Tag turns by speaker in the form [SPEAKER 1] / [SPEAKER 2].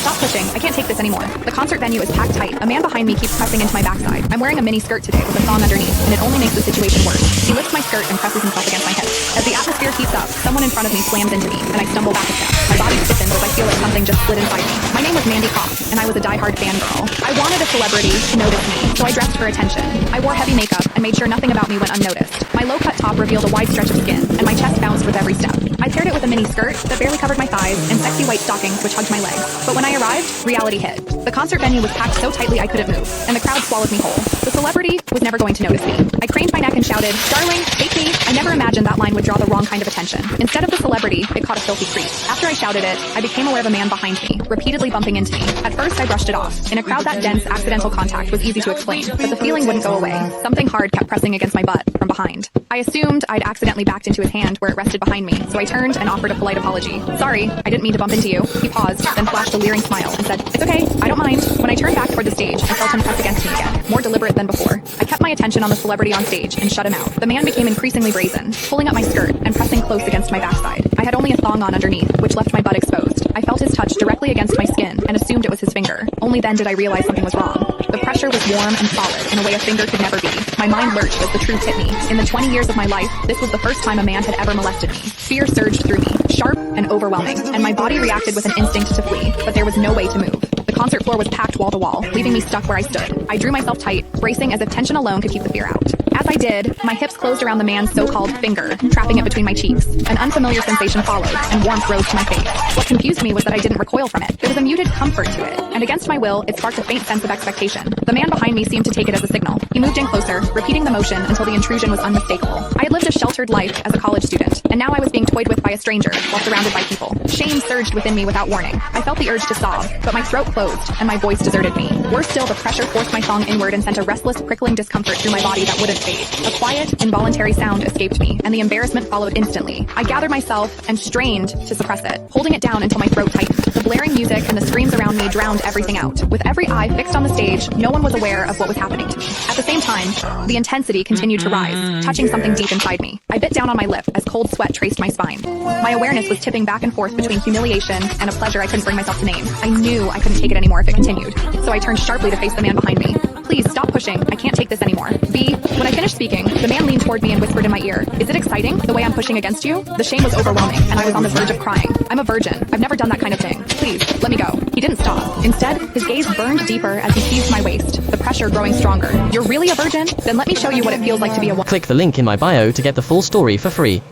[SPEAKER 1] stop pushing. I can't take this anymore. The concert venue is packed tight. A man behind me keeps pressing into my backside. I'm wearing a mini skirt today with a thong underneath, and it only makes the situation worse. He lifts my skirt and presses himself against my hip. As the atmosphere heats up, someone in front of me slams into me, and I stumble back a step. My body stiffens as I feel like something just slid inside me. My name was Mandy Cox, and I was a diehard fangirl. I wanted a celebrity to notice me, so I dressed for attention. I wore heavy makeup and made sure nothing about me went unnoticed. My low-cut top revealed a wide stretch of skin, and my chest bounced with every step. I paired it with a mini skirt that barely covered my thighs and sexy white stockings which hugged my legs. But when I arrived, reality hit. The concert venue was packed so tightly I couldn't move, and the crowd swallowed me whole. The celebrity was never going to notice me. I craned my neck and shouted, "Darling, take me." I never imagined that line would draw the wrong kind of attention. Instead of the celebrity, it caught a filthy creep. After I shouted it, I became aware of a man behind me, repeatedly bumping into me. At first, I brushed it off. In a crowd that dense, accidental contact was easy to explain, but the feeling wouldn't go away. Something hard kept pressing against my butt from behind. I assumed I'd accidentally backed into his hand where it rested behind me, so I turned and offered a polite apology. "Sorry, I didn't mean to bump into you." He paused, then flashed a leering smile and said, "It's okay, I don't mind." When I turned back toward the stage, I felt him press against me again, more deliberate than before. I kept my attention on the celebrity on stage and shut him out. The man became increasingly brazen, pulling up my skirt and pressing close against my backside. I had only a thong on underneath, which left my butt exposed. I felt his touch directly against my skin and assumed it was his finger. Only then did I realize something was wrong. The pressure was warm and solid in a way a finger could never be. My mind lurched as the truth hit me. In the 20 years of my life, this was the first time a man had ever molested me. Fear surged through me, sharp and overwhelming, and my body reacted with an instinct to flee, but there was no way to move. The concert floor was packed wall to wall, leaving me stuck where I stood. I drew myself tight, bracing as if tension alone could keep the fear out. As I did, my hips closed around the man's so-called finger, trapping it between my cheeks. An unfamiliar sensation followed, and warmth rose to my face. What confused me was that I didn't recoil from it. There was a muted comfort to it, and against my will, it sparked a faint sense of expectation. The man behind me seemed to take it as a signal. He moved in closer, repeating the motion until the intrusion was unmistakable. I had lived a sheltered life as a college student, and now I was being toyed with by a stranger while surrounded by people. Shame surged within me without warning. I felt the urge to sob, but my throat closed, and my voice deserted me. Worse still, the pressure forced my thong inward and sent a restless, prickling discomfort through my body that wouldn't fade. A quiet, involuntary sound escaped me, and the embarrassment followed instantly. I gathered myself and strained to suppress it, holding it down until my throat tightened. The blaring music and the screams around me drowned everything out. With every eye fixed on the stage, no one was aware of what was happening to me. At the same time, the intensity continued to rise, touching something deep inside me. I bit down on my lip as cold sweat traced my spine. My awareness was tipping back and forth between humiliation and a pleasure I couldn't bring myself to name. I knew I couldn't take it anymore if it continued, so I turned sharply to face the man behind me. "Please stop pushing. I can't take this anymore." When I finished speaking, the man leaned toward me and whispered in my ear, "Is it exciting, the way I'm pushing against you?" The shame was overwhelming, and I was on the verge of crying. "I'm a virgin. I've never done that kind of thing. Please, let me go." He didn't stop. Instead, his gaze burned deeper as he teased my waist, the pressure growing stronger. "You're really a virgin? Then let me show you what it feels like to be a woman."
[SPEAKER 2] Click the link in my bio to get the full story for free.